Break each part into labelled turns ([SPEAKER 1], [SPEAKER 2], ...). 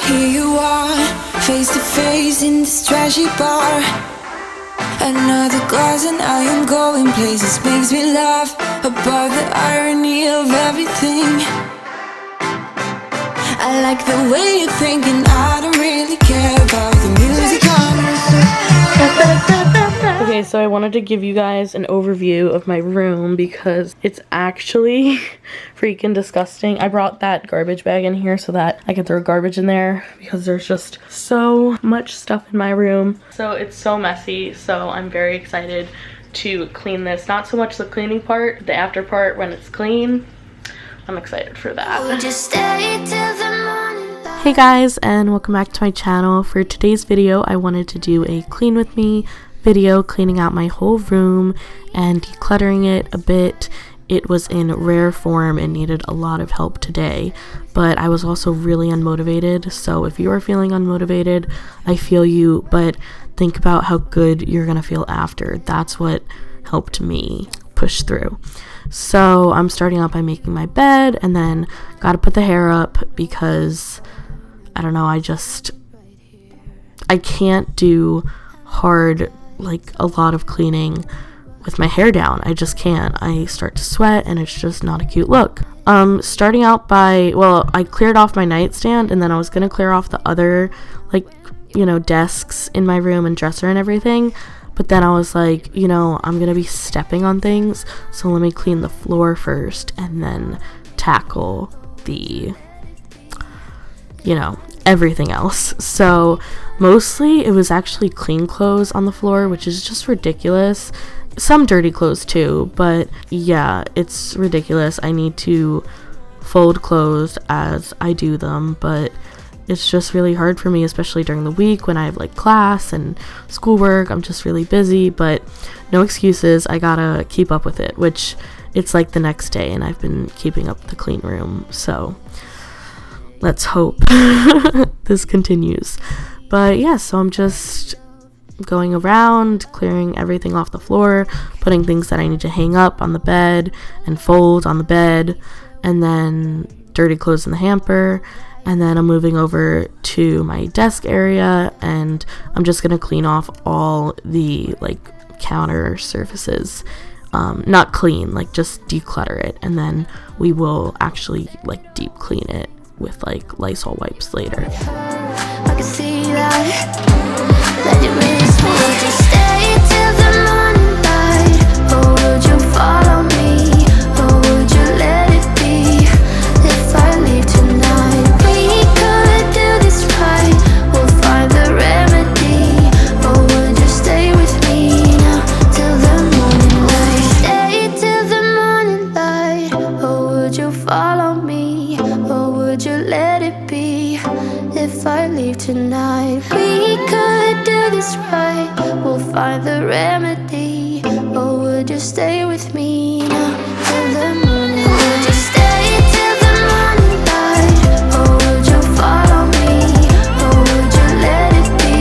[SPEAKER 1] Here you are, face to face in this trashy bar. Another glass and I am going places. Makes me laugh about the irony of everything. I like the way you're thinking. I don't really care about the music on.
[SPEAKER 2] Okay, so I wanted to give you guys an overview of my room because it's actually freaking disgusting. I brought that garbage bag in here so that I can throw garbage in there because there's just so much stuff in my room. So it's so messy, so I'm very excited to clean this. Not so much the cleaning part, the after part when it's clean. I'm excited for that. Hey guys, and welcome back to my channel. For today's video, I wanted to do a clean with me video, cleaning out my whole room and decluttering it a bit. It was in rare form and needed a lot of help today, but I was also really unmotivated. So if you are feeling unmotivated, I feel you, but think about how good you're gonna feel after. That's what helped me push through. So I'm starting out by making my bed, and then gotta put the hair up because I don't know, I can't do hard, like a lot of cleaning with my hair down. I just can't. I start to sweat and it's just not a cute look. Starting out by, well, I cleared off my nightstand and then I was gonna clear off the other, like, you know, desks in my room and dresser and everything. But then I was like, you know, I'm gonna be stepping on things, so let me clean the floor first and then tackle the, you know, everything else. So mostly it was actually clean clothes on the floor, which is just ridiculous. Some dirty clothes too, but yeah, it's ridiculous. I need to fold clothes as I do them, but it's just really hard for me, especially during the week when I have like class and schoolwork. I'm just really busy, but no excuses. I gotta keep up with it, which it's like the next day and I've been keeping up the clean room, so let's hope this continues. But yeah, so I'm just going around, clearing everything off the floor, putting things that I need to hang up on the bed and fold on the bed, and then dirty clothes in the hamper. And then I'm moving over to my desk area and I'm just gonna clean off all the like counter surfaces. Not clean, like just declutter it, and then we will actually like deep clean it with like Lysol wipes later.
[SPEAKER 1] I can see that you miss me. Would you stay till the morning light, or would you follow me, or would you let it be? If I leave tonight, we could do this right. We'll find the remedy, or would you stay with me now till the morning light? Stay till the morning light, or would you follow me, or would you let it be? If I leave tonight, we could do this right. We'll find the remedy, or would you stay with me now till the morning light? Would you stay till the morning light, or would you follow me, or would you let it be?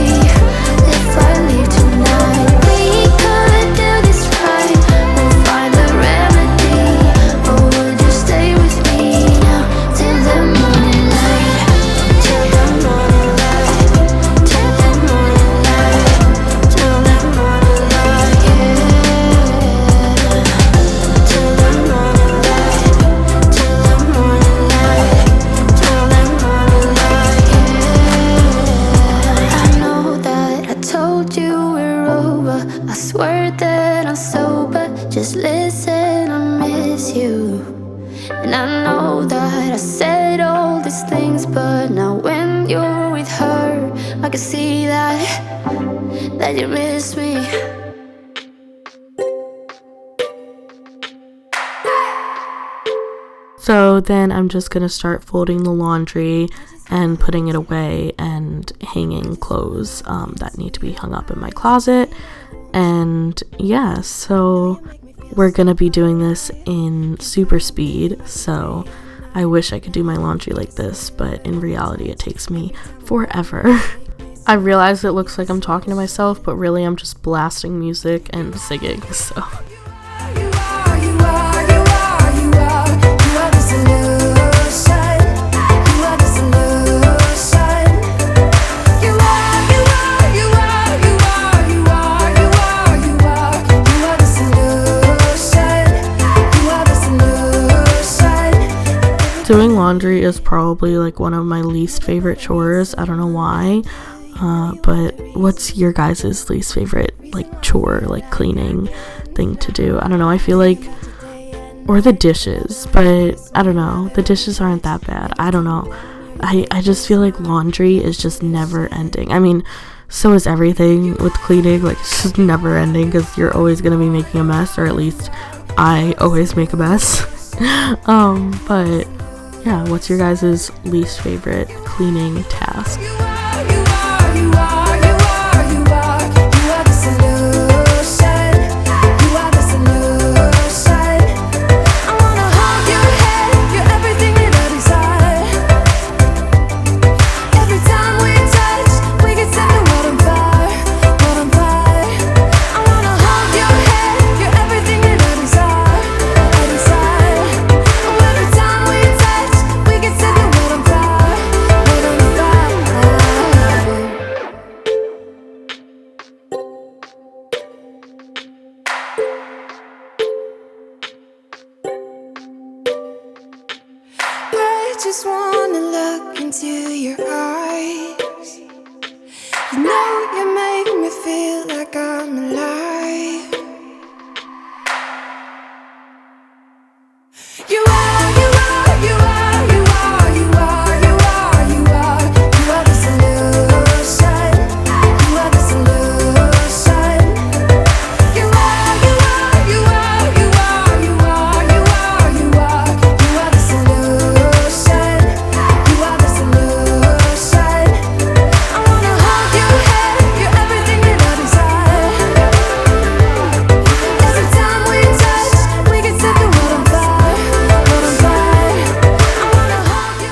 [SPEAKER 1] If I leave tonight, we could do this right. We'll find the remedy, or would you stay with me now till the morning light? Till the morning light, till the morning light, till the morning light, yeah. Till the morning light, till the morning light, till the morning light, yeah. I know that I told you we're over. I swear that I'm sober. Just listen, I miss you. And I know that I said all these things, but now when you're with her, I can see that you miss me.
[SPEAKER 2] So then I'm just gonna start folding the laundry and putting it away and hanging clothes that need to be hung up in my closet. And yeah, so we're gonna be doing this in super speed, so I wish I could do my laundry like this, but in reality it takes me forever. I realize it looks like I'm talking to myself, but really I'm just blasting music and singing, so
[SPEAKER 1] You are the solution.
[SPEAKER 2] is probably like one of my least favorite chores. I don't know why. But what's your guys' least favorite like chore, like cleaning thing to do? I don't know. I feel like, or the dishes, but I don't know. The dishes aren't that bad. I don't know. I just feel like laundry is just never ending. I mean, so is everything with cleaning. Like, it's just never ending because you're always gonna be making a mess, or at least I always make a mess. But yeah, what's your guys' least favorite cleaning task?
[SPEAKER 1] Just wanna look into your eyes. You know you make me feel like I'm alive. You are, you are, you are, you are, you are, you are, you are, you are the solution. You are the solution. You are, you are, you are, you are, you are, you are, you are, you are the solution.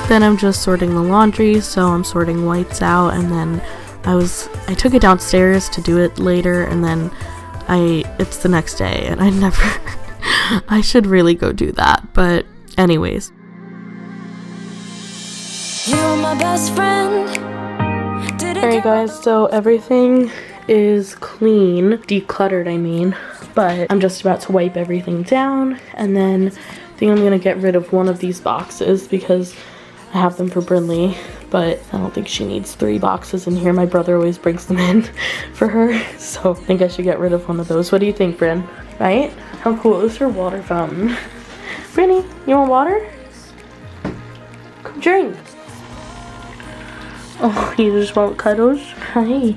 [SPEAKER 2] Then I'm just sorting the laundry, so I'm sorting whites out, and then I took it downstairs to do it later, and then it's the next day, and I never I should really go do that, but anyways.
[SPEAKER 1] You're my best friend.
[SPEAKER 2] Alright guys, so everything is clean, decluttered I mean, but I'm just about to wipe everything down, and then I think I'm gonna get rid of one of these boxes because I have them for Brinley, but I don't think she needs 3 boxes in here. My brother always brings them in for her, so I think I should get rid of one of those. What do you think, Bryn? Right? How cool is her water fountain? Brinny, you want water? Come drink. Oh, you just want cuddles? Hi.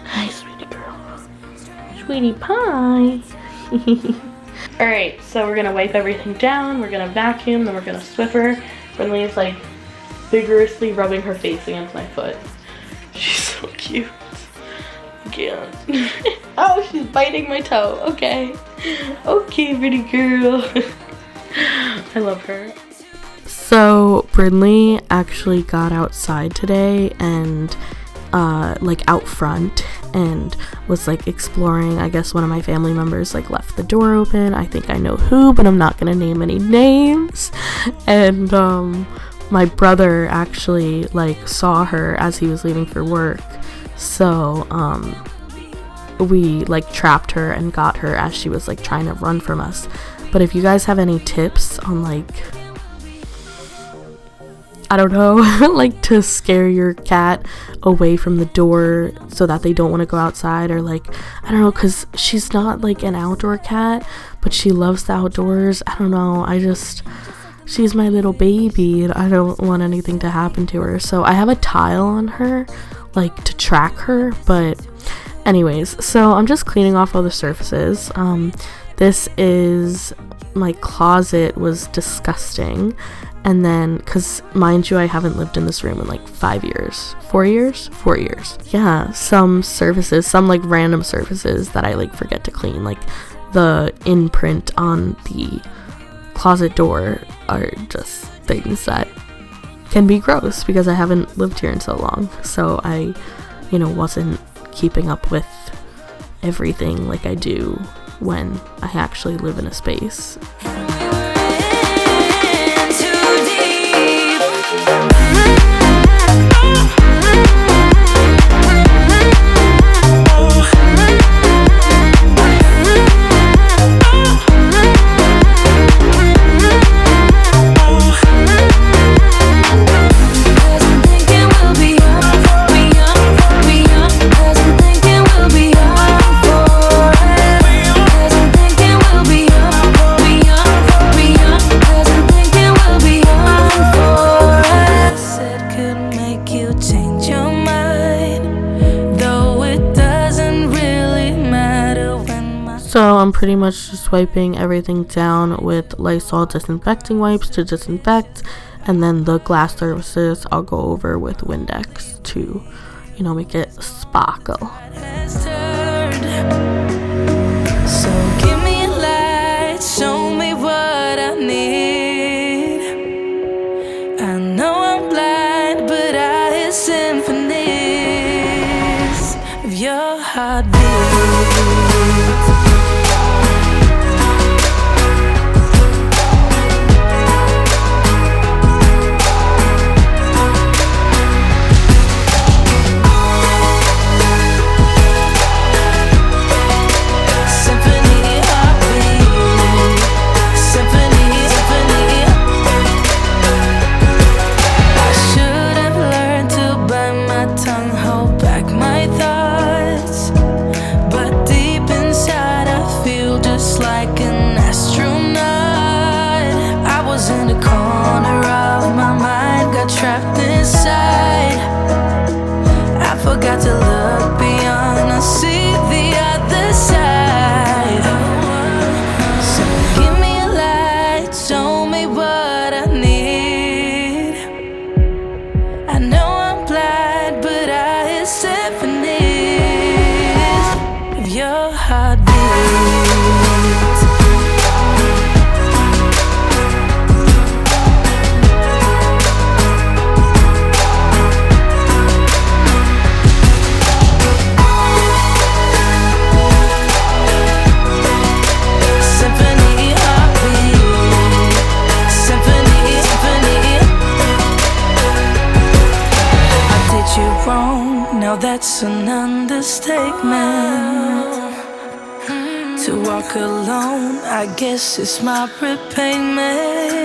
[SPEAKER 2] Hi, sweetie girl. Sweetie pie. Alright, so we're gonna wipe everything down, we're gonna vacuum, then we're gonna Swiffer. Brinley is like vigorously rubbing her face against my foot. She's so cute. I can't. Oh, she's biting my toe. Okay. Okay, pretty girl. I love her. So Brinley actually got outside today and like out front and was like exploring. I guess one of my family members like left the door open. I think I know who, but I'm not gonna name any names. And my brother actually like saw her as he was leaving for work, so we like trapped her and got her as she was like trying to run from us. But if you guys have any tips on like, I don't know, like to scare your cat away from the door so that they don't want to go outside, or like, I don't know, because she's not like an outdoor cat, but she loves the outdoors. I don't know, she's my little baby and I don't want anything to happen to her. So I have a tile on her, like to track her, but anyways, so I'm just cleaning off all the surfaces. This is, my closet was disgusting. And then, because mind you, I haven't lived in this room in like 5 years. 4 years? 4 years. Yeah, some surfaces, some like random surfaces that I like forget to clean. Like the imprint on the closet door are just things that can be gross because I haven't lived here in so long. So I, wasn't keeping up with everything like I do when I actually live in a space. Pretty much just wiping everything down with Lysol disinfecting wipes to disinfect, and then the glass surfaces I'll go over with Windex to, you know, make it sparkle.
[SPEAKER 3] So give me a light, show me what I need. I know I'm blind, but I hear symphonies of your heartbeat. Trapped inside, I forgot to look beyond. I see the other side. So give me a light, show me what I need. I know I'm blind, but I hear symphonies of your heartbeat. Now that's an understatement. To walk alone, I guess it's my repayment.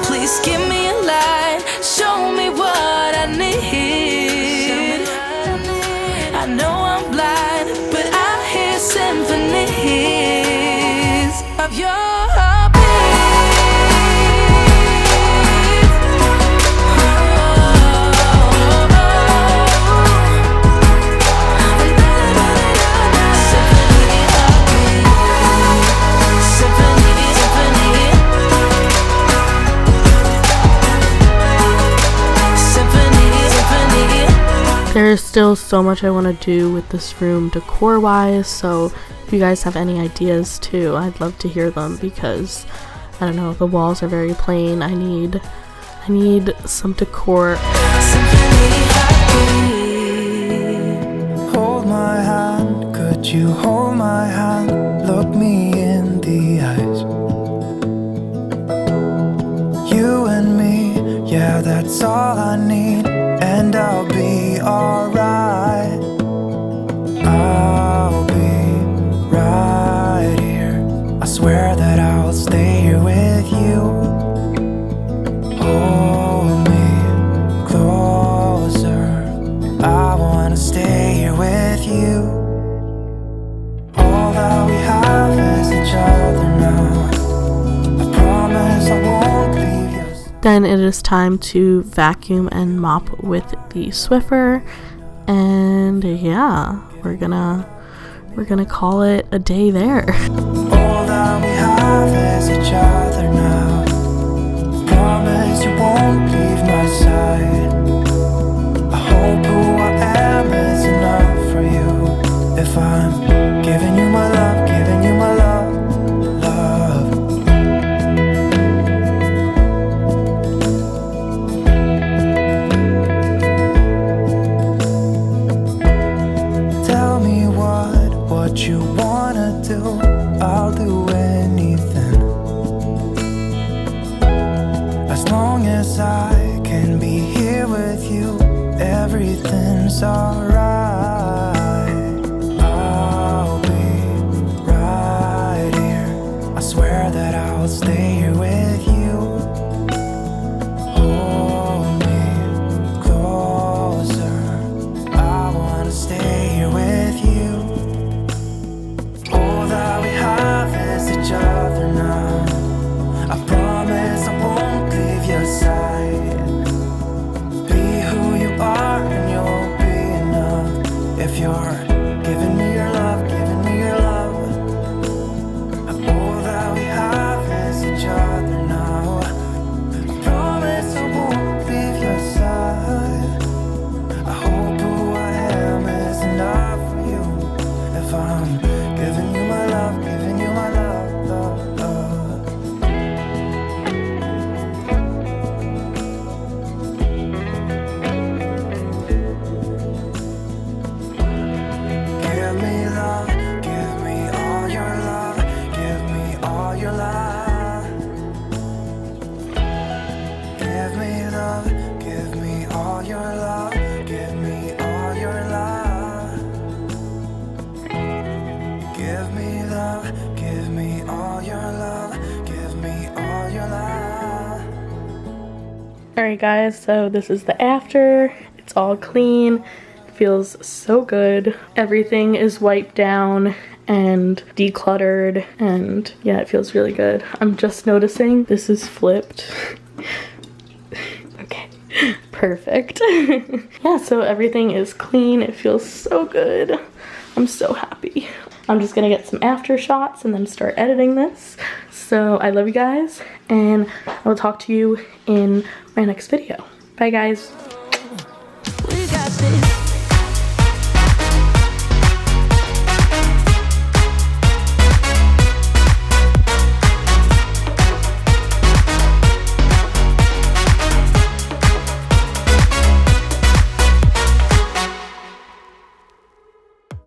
[SPEAKER 3] Please give me a light, show me what I need. I know I'm blind, but I hear symphonies of your heartbeat.
[SPEAKER 2] There's still so much I want to do with this room decor wise, so if you guys have any ideas too, I'd love to hear them, because I don't know, the walls are very plain. I need some decor.
[SPEAKER 4] Hold my hand, could you hold my hand? Look me in the eyes. You and me, yeah, that's all I need, and I'll be alright. I'll be right here. I swear that I'll stay here with you. Hold me closer. I wanna stay here with you. All that we have is each other now. I promise I won't leave you.
[SPEAKER 2] Then it is time to vacuum and mop with the Swiffer, and yeah, we're gonna call it a day there.
[SPEAKER 4] All that we have is each other now. Promise you won't leave my side. I hope who I am is enough for you. If I'm giving you my love, giving you my love. Tell me what you wanna do. I'll do anything, as long as I can be here with you. Everything's alright. I'll be right here. I swear that I'll stay here with you. Hold me closer. I wanna stay here with you. All that we have is each other now. I promise I won't leave your side. Be who you are and you'll be enough.
[SPEAKER 2] Alright guys, so this is the after. It's all clean. It feels so good. Everything is wiped down and decluttered, and yeah, it feels really good. I'm just noticing this is flipped. Okay, perfect. Yeah, so everything is clean. It feels so good. I'm so happy. I'm just gonna get some after shots and then start editing this. So I love you guys, and I will talk to you in my next video. Bye guys.